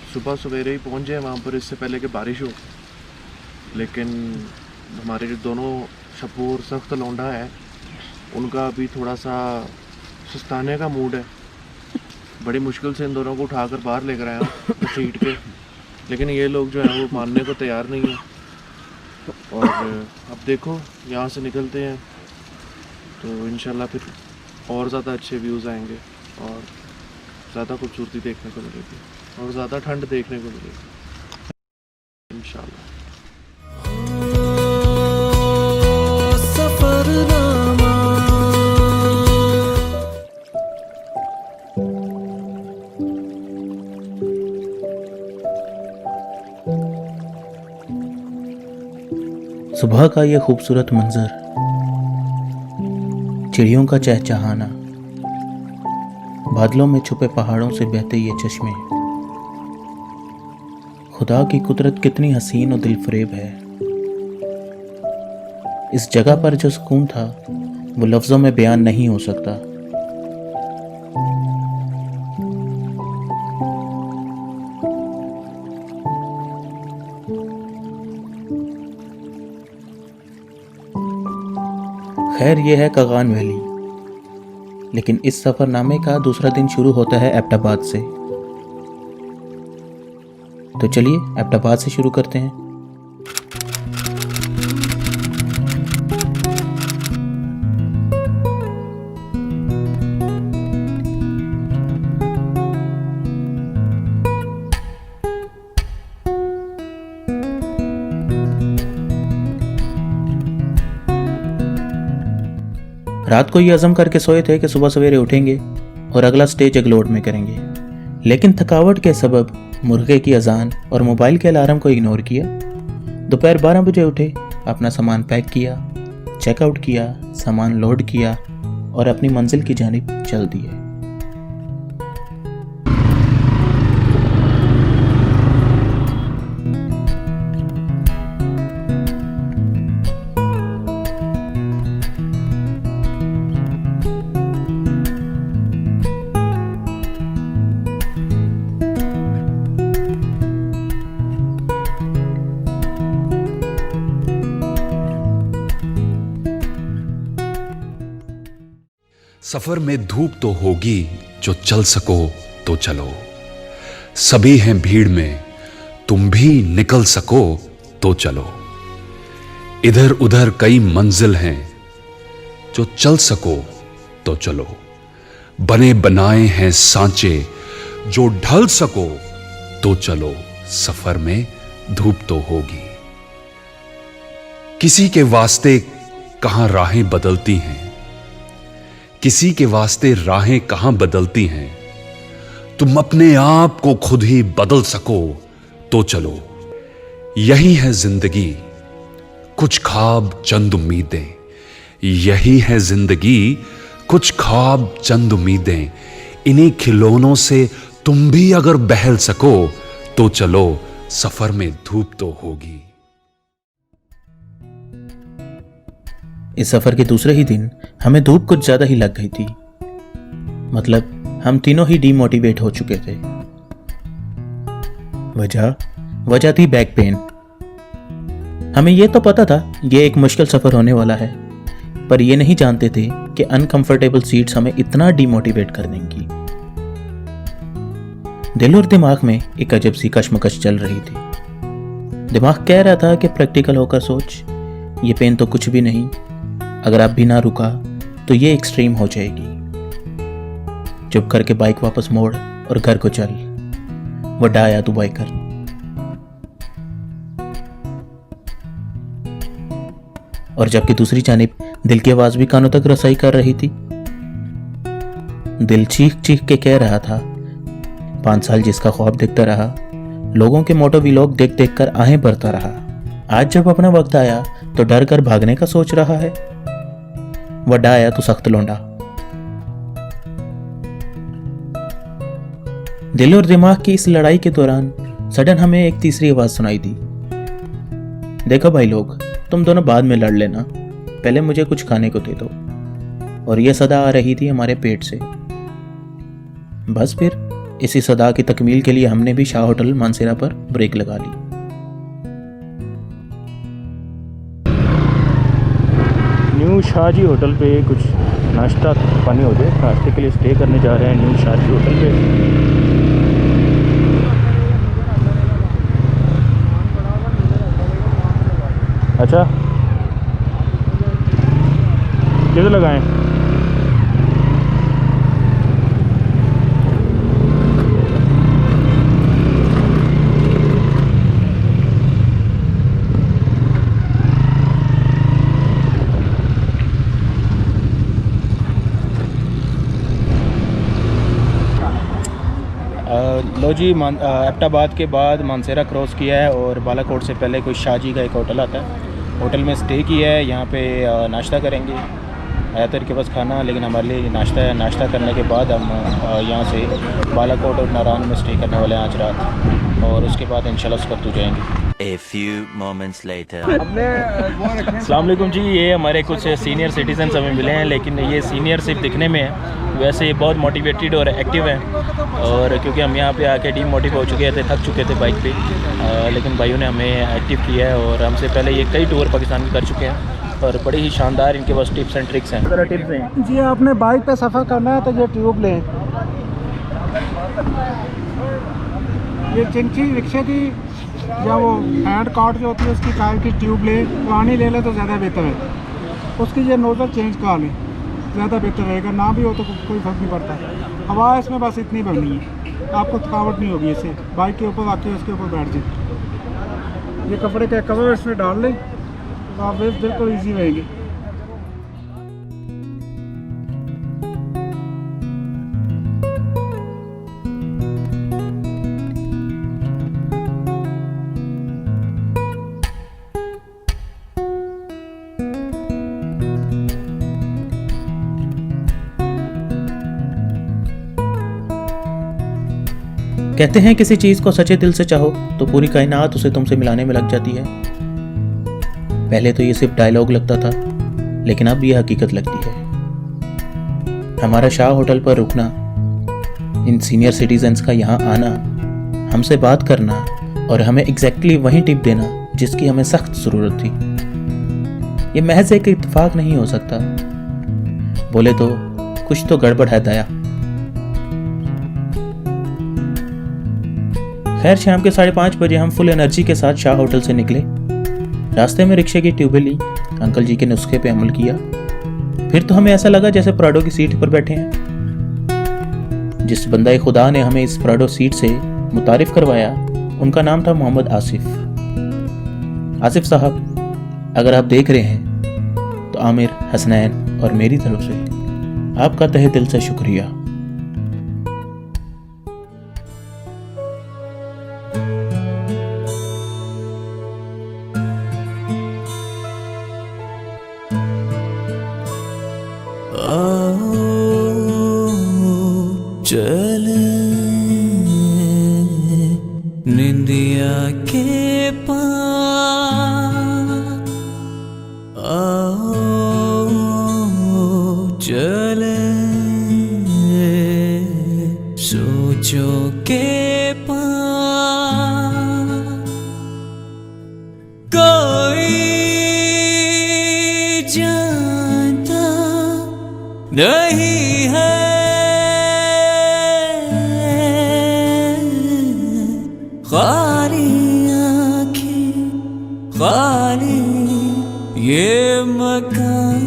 सुबह सवेरे ही पहुंच जाए वहाँ पर इससे पहले कि बारिश हो। लेकिन हमारे जो दोनों शप्पू और सख्त लौंडा है उनका अभी थोड़ा सा सुस्ताने का मूड है। बड़ी मुश्किल से इन दोनों को उठाकर बाहर लेकर आया हूँ घसीट के, लेकिन ये लोग जो हैं वो मानने को तैयार नहीं हैं। और अब देखो यहाँ से निकलते हैं तो इंशाल्लाह फिर और ज़्यादा अच्छे व्यूज़ आएंगे और ज़्यादा खूबसूरती देखने को मिलेगी और ज़्यादा ठंड देखने को मिलेगी इंशाल्लाह। सुबह का ये खूबसूरत मंजर, चिड़ियों का चहचहाना, बादलों में छुपे पहाड़ों से बहते ये चश्मे, खुदा की कुदरत कितनी हसीन और दिलफरेब है। इस जगह पर जो सुकून था वो लफ्ज़ों में बयान नहीं हो सकता। खैर ये है कगान वैली, लेकिन इस सफ़रनामे का दूसरा दिन शुरू होता है एबटाबाद से। तो चलिए एबटाबाद से शुरू करते हैं। रात को ये अज़म करके सोए थे कि सुबह सवेरे उठेंगे और अगला स्टेज अगलोड में करेंगे, लेकिन थकावट के सबब मुर्गे की अजान और मोबाइल के अलार्म को इग्नोर किया। दोपहर 12 बजे उठे, अपना सामान पैक किया, चेकआउट किया, सामान लोड किया और अपनी मंजिल की जानिब चल दिए। सफर में धूप तो होगी, जो चल सको तो चलो। सभी हैं भीड़ में, तुम भी निकल सको तो चलो। इधर उधर कई मंजिल हैं, जो चल सको तो चलो। बने बनाए हैं सांचे, जो ढल सको तो चलो। सफर में धूप तो होगी। किसी के वास्ते कहां राहें बदलती हैं, किसी के वास्ते राहें कहां बदलती हैं। तुम अपने आप को खुद ही बदल सको तो चलो। यही है जिंदगी, कुछ ख्वाब चंद उम्मीदें। यही है जिंदगी, कुछ ख्वाब चंद उम्मीदें। इन्हीं खिलौनों से तुम भी अगर बहल सको तो चलो। सफर में धूप तो होगी। इस सफ़र के दूसरे ही दिन हमें धूप कुछ ज़्यादा ही लग गई थी। मतलब हम तीनों ही डीमोटिवेट हो चुके थे। वजह थी बैक पेन। हमें यह तो पता था यह एक मुश्किल सफ़र होने वाला है, पर यह नहीं जानते थे कि अनकंफर्टेबल सीट्स हमें इतना डीमोटिवेट कर देंगी। दिल और दिमाग में एक अजब सी कशमकश चल रही थी। दिमाग कह रहा था कि प्रैक्टिकल होकर सोच, ये पेन तो कुछ भी नहीं, अगर आप भी ना रुका तो ये एक्सट्रीम हो जाएगी। चुप करके बाइक वापस मोड़ और घर को चल, वड्डा आया तू बाइकर। और जबकि दूसरी जानिब दिल की आवाज भी कानों तक रसाई कर रही थी। दिल चीख चीख के कह रहा था, 5 साल जिसका ख्वाब देखता रहा, लोगों के मोटो व्लॉग देख देख कर आहें भरता रहा, आज जब अपना वक्त आया तो डर कर भागने का सोच रहा है। वड्डा आया तू सख्त लौंडा। दिल और दिमाग की इस लड़ाई के दौरान सडन हमें एक तीसरी आवाज सुनाई दी। देखो भाई लोग, तुम दोनों बाद में लड़ लेना, पहले मुझे कुछ खाने को दे दो। और यह सदा आ रही थी हमारे पेट से। बस फिर इसी सदा की तकमील के लिए हमने भी शाह होटल मानसेरा पर ब्रेक लगा ली। न्यू शाहजी होटल पे कुछ नाश्ता पानी हो जाए, नाश्ते के लिए स्टे करने जा रहे हैं न्यू शाहजी होटल पे। अच्छा किधर लगाएं? लो जी, एबटाबाद के बाद मानसेरा क्रॉस किया है और बालाकोट से पहले कोई शाहजी का एक होटल आता है, होटल में स्टे किया है। यहाँ पे नाश्ता करेंगे। आयातर के पास खाना, लेकिन हमारे लिए नाश्ता है। नाश्ता करने के बाद हम यहाँ से बालाकोट और नारायण में स्टे करने वाले हैं आज रात, और उसके बाद इंशाल्लाह सुबह जाएंगे। A few moments later. अस्सलाम वालेकुम जी, ये हमारे कुछ सीनियर सिटीजन्स हमें मिले हैं, लेकिन ये सीनियर सिर्फ दिखने में है, वैसे ये बहुत मोटिवेटेड और एक्टिव हैं। और क्योंकि हम यहाँ पे आके डीमोटिव हो चुके थे, थक चुके थे बाइक पे, लेकिन भाइयों ने हमें एक्टिव किया है और हमसे पहले ये कई टूर पाकिस्तान के कर चुके हैं और बड़ी ही शानदार इनके पास टिप्स एंड ट्रिक्स हैं। ज़रा टिप्स हैं जी। आपने बाइक पे सफ़र करना है तो ये ट्यूब लें, ये चिंची रिक्शे की या वो हैंड कार्ट जो होती है उसकी कार की ट्यूब ले, पुरानी ले ले तो ज़्यादा बेहतर है। उसकी ये नोज़ल चेंज करा लें, ज़्यादा बेहतर रहेगा। ना भी हो तो कोई फ़र्क नहीं पड़ता। हवा इसमें बस इतनी भरनी है, आपको थकावट नहीं होगी इससे। बाइक के ऊपर आके उसके ऊपर बैठ जाए, ये कपड़े का कवर इसमें डाल लें तो आप बिल्कुल ईजी रहेगी। कहते हैं किसी चीज़ को सच्चे दिल से चाहो तो पूरी कायनात उसे तुमसे मिलाने में लग जाती है। पहले तो ये सिर्फ डायलॉग लगता था, लेकिन अब ये हकीकत लगती है। हमारा शाह होटल पर रुकना, इन सीनियर सिटीजन्स का यहाँ आना, हमसे बात करना और हमें एग्जैक्टली वही टिप देना जिसकी हमें सख्त ज़रूरत थी, ये महज एक इत्तेफाक नहीं हो सकता। बोले तो कुछ तो गड़बड़ है दया। खैर, शाम के 5:30 बजे हम फुल एनर्जी के साथ शाह होटल से निकले। रास्ते में रिक्शे की ट्यूबें ली, अंकल जी के नुस्खे पे अमल किया। फिर तो हमें ऐसा लगा जैसे प्राडो की सीट पर बैठे हैं। जिस बंदा खुदा ने हमें इस प्राडो सीट से मुतारिफ करवाया, उनका नाम था मोहम्मद आसिफ। आसिफ साहब, अगर आप देख रहे हैं तो आमिर, हसनैन और मेरी तरफ से आपका तहे दिल से शुक्रिया। चल निंदिया के पार, आओ चल सोचों के पार। कोई जानता नहीं है खाली आँखें, खाली ये मकान।